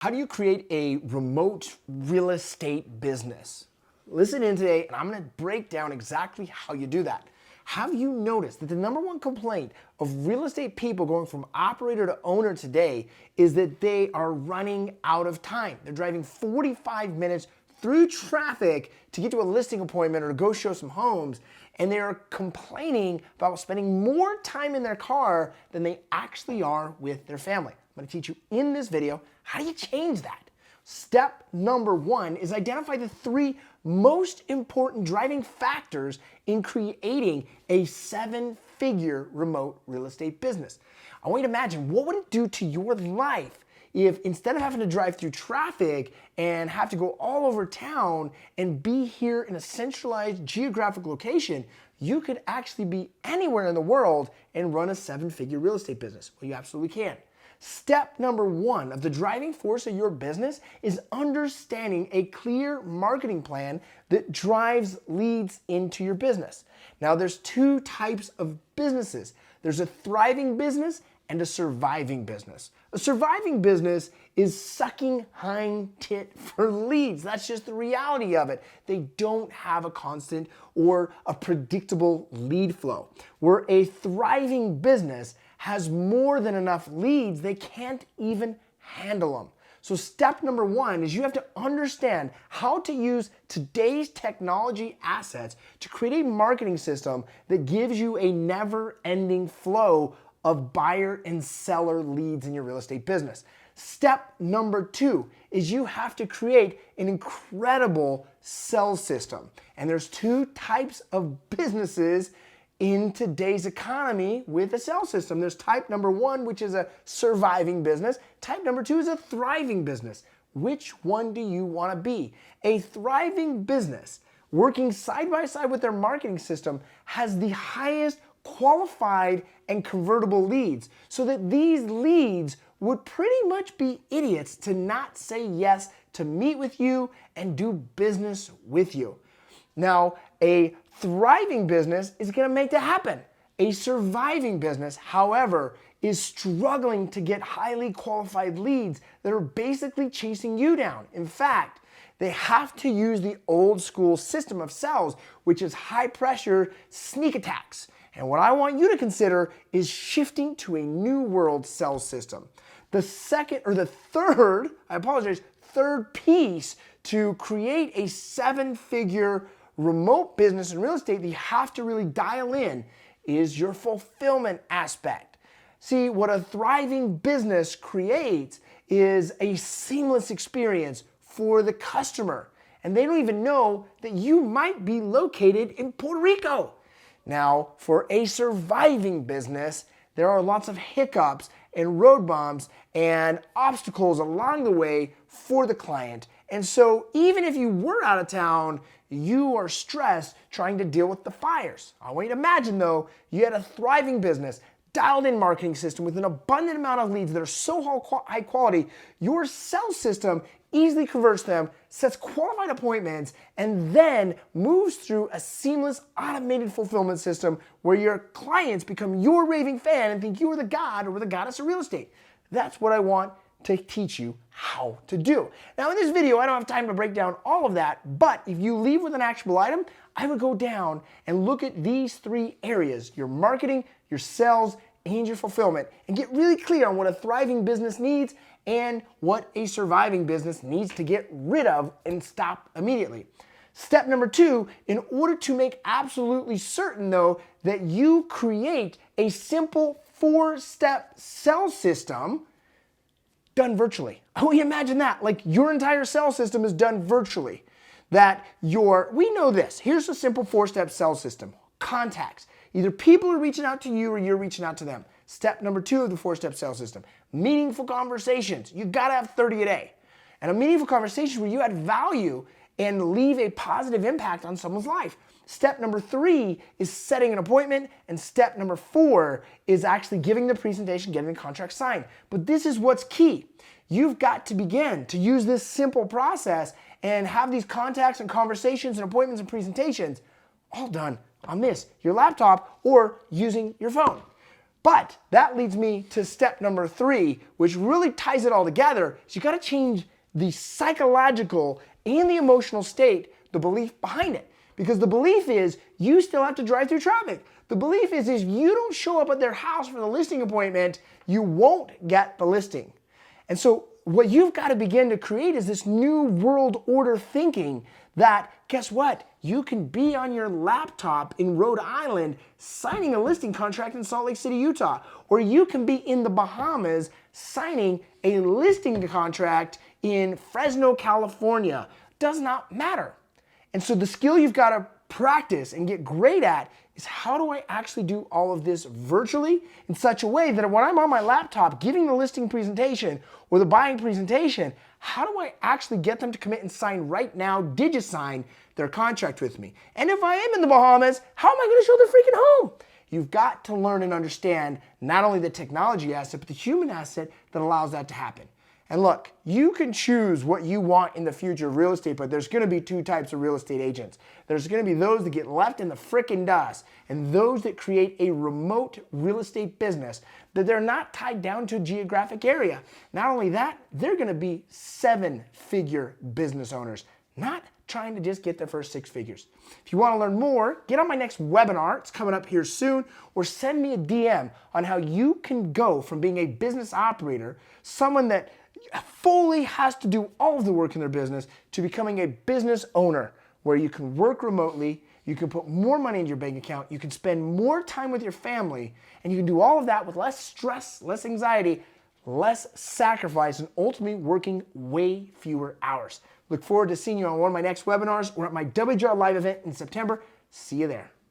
How do you create a remote real estate business? Listen in today, and I'm going to break down exactly how you do that. Have you noticed that the number one complaint of real estate people going from operator to owner today is that they are running out of time? They're driving 45 minutes through traffic to get to a listing appointment or to go show some homes, and they're complaining about spending more time in their car than they actually are with their family. I'm going to teach you in this video how do you change that. Step number one is identify the three most important driving factors in creating a seven-figure remote real estate business. I want you to imagine, what would it do to your life if instead of having to drive through traffic and have to go all over town and be here in a centralized geographic location, you could actually be anywhere in the world and run a seven-figure real estate business? Well, you absolutely can. Step number one of the driving force of your business is understanding a clear marketing plan that drives leads into your business. Now, there's two types of businesses. There's a thriving business and a surviving business. A surviving business is sucking hind tit for leads. That's just the reality of it. They don't have a constant or a predictable lead flow. Where a thriving business has more than enough leads, they can't even handle them. So step number one is you have to understand how to use today's technology assets to create a marketing system that gives you a never-ending flow of buyer and seller leads in your real estate business. Step number two is you have to create an incredible sales system. And there's two types of businesses in today's economy with a sales system. There's type number one, which is a surviving business. Type number two is a thriving business. Which one do you want to be? A thriving business working side by side with their marketing system has the highest qualified and convertible leads, so that these leads would pretty much be idiots to not say yes to meet with you and do business with you. Now, a thriving business is going to make that happen. A surviving business, however, is struggling to get highly qualified leads that are basically chasing you down. In fact, they have to use the old school system of sales, which is high pressure sneak attacks. And what I want you to consider is shifting to a new world sales system. The third piece to create a seven-figure remote business in real estate that you have to really dial in is your fulfillment aspect. See, what a thriving business creates is a seamless experience for the customer. And they don't even know that you might be located in Puerto Rico. Now, for a surviving business, there are lots of hiccups and road bumps and obstacles along the way for the client. And so even if you were out of town, you are stressed trying to deal with the fires. I want you to imagine, though, you had a thriving business, dialed in marketing system with an abundant amount of leads that are so high quality, your sales system easily converts them, sets qualified appointments, and then moves through a seamless automated fulfillment system where your clients become your raving fan and think you are the god or the goddess of real estate. That's what I want to teach you how to do. Now, in this video, I don't have time to break down all of that, but if you leave with an actionable item, I would go down and look at these three areas: your marketing, your sales, and your fulfillment, and get really clear on what a thriving business needs and what a surviving business needs to get rid of and stop immediately. Step number two, in order to make absolutely certain, though, that you create a simple four-step sales system done virtually. I want you to imagine that, like your entire sales system is done virtually. We know this. Here's a simple four-step sales system. Contacts. Either people are reaching out to you or you're reaching out to them. Step number two of the four-step sales system. Meaningful conversations. You gotta have 30 a day. And a meaningful conversation where you add value and leave a positive impact on someone's life. Step number three is setting an appointment, and step number four is actually giving the presentation, getting the contract signed. But this is what's key. You've got to begin to use this simple process and have these contacts and conversations and appointments and presentations all done on your laptop or using your phone. But that leads me to step number 3, which really ties it all together. Is you got to change the psychological and the emotional state, the belief behind it. Because the belief is you still have to drive through traffic. The belief is you don't show up at their house for the listing appointment, you won't get the listing. And so what you've got to begin to create is this new world order thinking that, guess what? You can be on your laptop in Rhode Island signing a listing contract in Salt Lake City, Utah. Or you can be in the Bahamas signing a listing contract in Fresno, California. Does not matter. And so the skill you've got to practice and get great at is how do I actually do all of this virtually in such a way that when I'm on my laptop giving the listing presentation or the buying presentation, how do I actually get them to commit and sign right now, DigiSign their contract with me? And if I am in the Bahamas, how am I going to show their freaking home? You've got to learn and understand not only the technology asset, but the human asset that allows that to happen. And look, you can choose what you want in the future of real estate, but there's going to be 2 types of real estate agents. There's going to be those that get left in the frickin' dust and those that create a remote real estate business that they're not tied down to a geographic area. Not only that, they're going to be 7-figure business owners, not trying to just get their first 6 figures. If you want to learn more, get on my next webinar. It's coming up here soon, or send me a DM on how you can go from being a business operator, someone that fully has to do all of the work in their business, to becoming a business owner where you can work remotely, you can put more money in your bank account, you can spend more time with your family, and you can do all of that with less stress, less anxiety, less sacrifice, and ultimately working way fewer hours. Look forward to seeing you on one of my next webinars or at my WJR Live event in September. See you there.